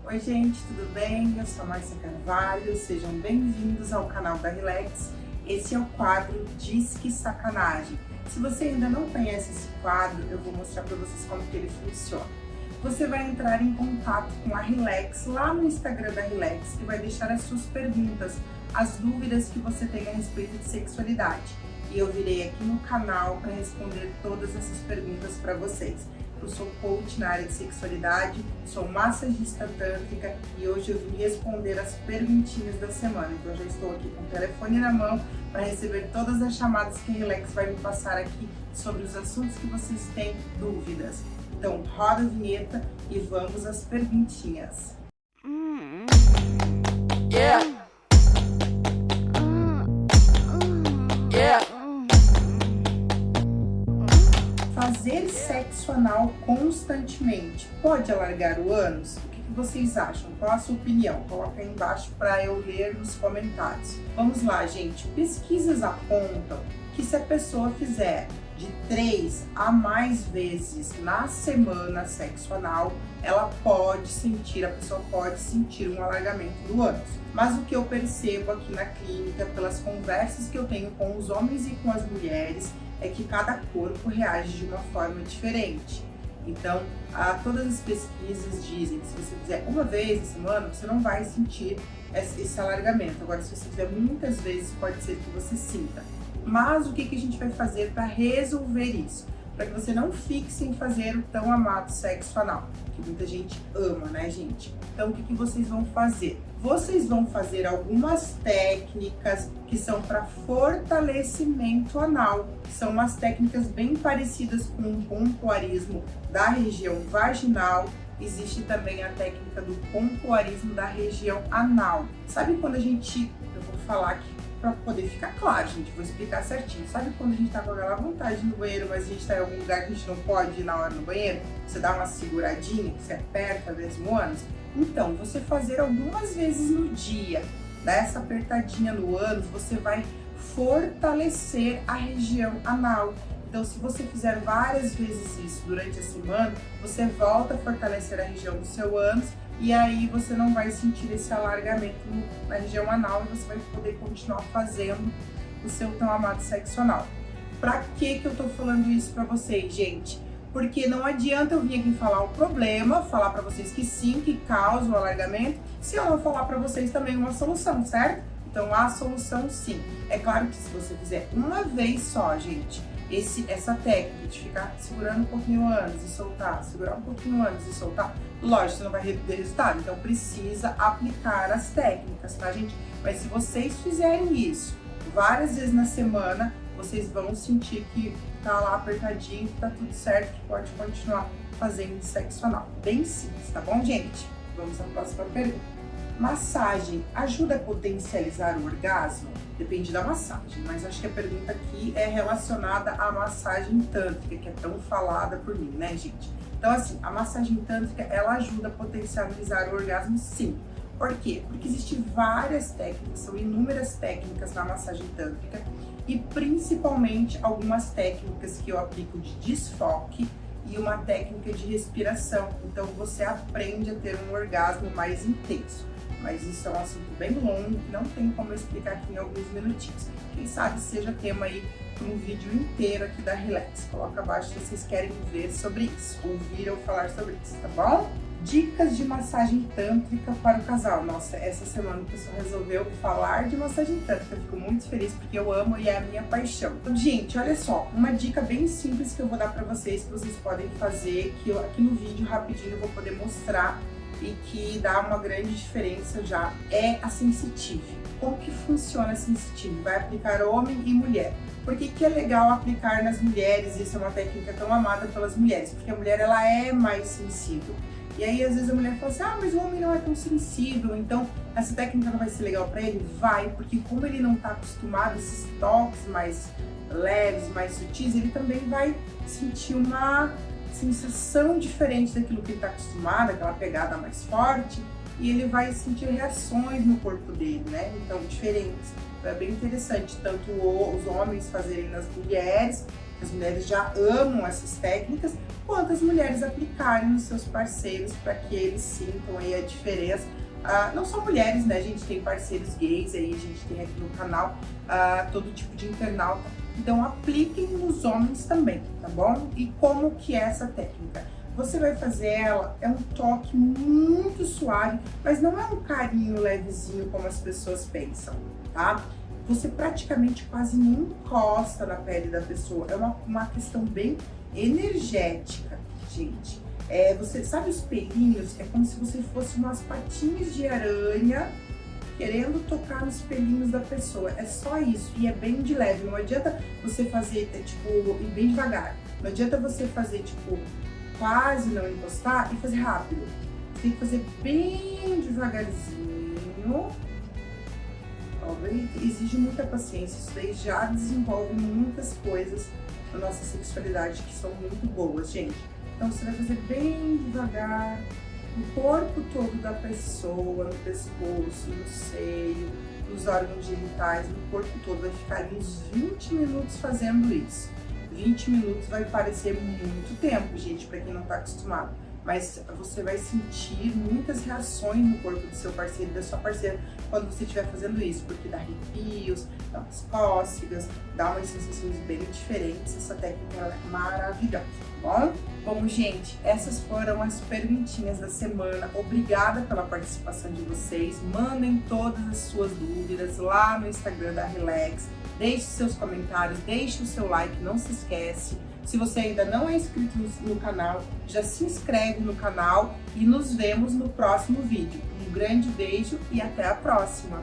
Oi gente, tudo bem? Eu sou a Márcia Carvalho, sejam bem-vindos ao canal da Relax. Esse é o quadro Disque Sacanagem. Se você ainda não conhece esse quadro, eu vou mostrar para vocês como que ele funciona. Você vai entrar em contato com a Relax lá no Instagram da Relax e vai deixar as suas perguntas, as dúvidas que você tem a respeito de sexualidade. E eu virei aqui no canal para responder todas essas perguntas para vocês. Eu sou coach na área de sexualidade, sou massagista tântrica e hoje eu vim responder as perguntinhas da semana. Então eu já estou aqui com o telefone na mão para receber todas as chamadas que a Relax vai me passar aqui sobre os assuntos que vocês têm dúvidas. Então roda a vinheta e vamos às perguntinhas. Fazer sexo anal constantemente pode alargar o ânus? O que vocês acham? Qual a sua opinião? Coloca aí embaixo para eu ler nos comentários. Vamos lá, gente. Pesquisas apontam que se a pessoa fizer de 3 a mais vezes na semana sexo anal, a pessoa pode sentir um alargamento do ânus. Mas o que eu percebo aqui na clínica, pelas conversas que eu tenho com os homens e com as mulheres, é que cada corpo reage de uma forma diferente. Então, todas as pesquisas dizem que se você fizer uma vez na semana, você não vai sentir esse alargamento. Agora, se você fizer muitas vezes, pode ser que você sinta. Mas o que a gente vai fazer para resolver isso? Para que você não fique sem fazer o tão amado sexo anal, que muita gente ama, né, gente? Então, o que vocês vão fazer? Vocês vão fazer algumas técnicas que são para fortalecimento anal, que são umas técnicas bem parecidas com o pompoarismo da região vaginal. Existe também a técnica do pompoarismo da região anal. Sabe quando eu vou falar aqui para poder ficar claro, gente, vou explicar certinho. Sabe quando a gente tá com aquela vontade no banheiro, mas a gente tá em algum lugar que a gente não pode ir na hora no banheiro? Você dá uma seguradinha, você aperta mesmo o ânus? Então, você fazer algumas vezes no dia, dar essa apertadinha no ânus, você vai fortalecer a região anal. Então, se você fizer várias vezes isso durante a semana, você volta a fortalecer a região do seu ânus e aí você não vai sentir esse alargamento na região anal e você vai poder continuar fazendo o seu tão amado sexo anal. Pra que eu tô falando isso pra vocês, gente? Porque não adianta eu vir aqui falar o problema, falar pra vocês que sim, que causa o alargamento, se eu não falar pra vocês também uma solução, certo? Então a solução sim. É claro que se você fizer uma vez só, gente, essa técnica de ficar segurando um pouquinho o ânus e soltar, segurar um pouquinho o ânus e soltar, lógico, você não vai ter resultado, então precisa aplicar as técnicas, tá, gente? Mas se vocês fizerem isso várias vezes na semana, vocês vão sentir que tá lá apertadinho, que tá tudo certo, que pode continuar fazendo sexo anal. Bem simples, tá bom, gente? Vamos à próxima pergunta. Massagem ajuda a potencializar o orgasmo? Depende da massagem, mas acho que a pergunta aqui é relacionada à massagem tântrica, que é tão falada por mim, né, gente? Então, assim, a massagem tântrica, ela ajuda a potencializar o orgasmo, sim. Por quê? Porque existem várias técnicas, são inúmeras técnicas na massagem tântrica e principalmente algumas técnicas que eu aplico de desfoque e uma técnica de respiração. Então, você aprende a ter um orgasmo mais intenso. Mas isso é um assunto bem longo, que não tem como eu explicar aqui em alguns minutinhos. Quem sabe seja tema aí para um vídeo inteiro aqui da Relax. Coloca abaixo se vocês querem ver sobre isso, ouvir eu falar sobre isso, tá bom? Dicas de massagem tântrica para o casal. Nossa, essa semana o pessoal resolveu falar de massagem tântrica. Eu fico muito feliz porque eu amo e é a minha paixão. Então, gente, olha só, uma dica bem simples que eu vou dar para vocês, que vocês podem fazer, que eu aqui no vídeo rapidinho eu vou poder mostrar e que dá uma grande diferença já, é a sensitive. Como que funciona a sensitive? Vai aplicar homem e mulher. Por que é legal aplicar nas mulheres? Isso é uma técnica tão amada pelas mulheres, porque a mulher ela é mais sensível. E aí às vezes a mulher fala assim, mas o homem não é tão sensível, então essa técnica não vai ser legal para ele? Vai, porque como ele não está acostumado a esses toques mais leves, mais sutis, ele também vai sentir uma sensação diferente daquilo que ele está acostumado, aquela pegada mais forte, e ele vai sentir reações no corpo dele, né? Então, diferentes. Então, é bem interessante tanto os homens fazerem nas mulheres, As mulheres já amam essas técnicas, quanto as mulheres aplicarem nos seus parceiros para que eles sintam aí a diferença. Não só mulheres, né? A gente tem parceiros gays aí, a gente tem aqui no canal todo tipo de internauta. Então apliquem nos homens também, tá bom? E como que é essa técnica? Você vai fazer ela, é um toque muito suave, mas não é um carinho levezinho como as pessoas pensam, tá? Você praticamente quase nem encosta na pele da pessoa, é uma questão bem energética, gente. Você sabe os pelinhos? É como se você fosse umas patinhas de aranha querendo tocar nos pelinhos da pessoa. É só isso, e é bem de leve. Não adianta você fazer, ir bem devagar. Não adianta você fazer, quase não encostar e fazer rápido. Você tem que fazer bem devagarzinho. Exige muita paciência, isso daí já desenvolve muitas coisas na nossa sexualidade que são muito boas, gente. Então você vai fazer bem devagar, no corpo todo da pessoa, no pescoço, no seio, nos órgãos genitais, no corpo todo. Vai ficar ali uns 20 minutos fazendo isso. 20 minutos vai parecer muito tempo, gente, para quem não tá acostumado. Mas você vai sentir muitas reações no corpo do seu parceiro e da sua parceira quando você estiver fazendo isso, porque dá arrepios, dá umas cócegas, dá umas sensações bem diferentes. Essa técnica ela é maravilhosa, tá bom? Bom, gente, essas foram as perguntinhas da semana. Obrigada pela participação de vocês. Mandem todas as suas dúvidas lá no Instagram da Relax. Deixe seus comentários, deixe o seu like, não se esquece. Se você ainda não é inscrito no canal, já se inscreve no canal e nos vemos no próximo vídeo. Um grande beijo e até a próxima!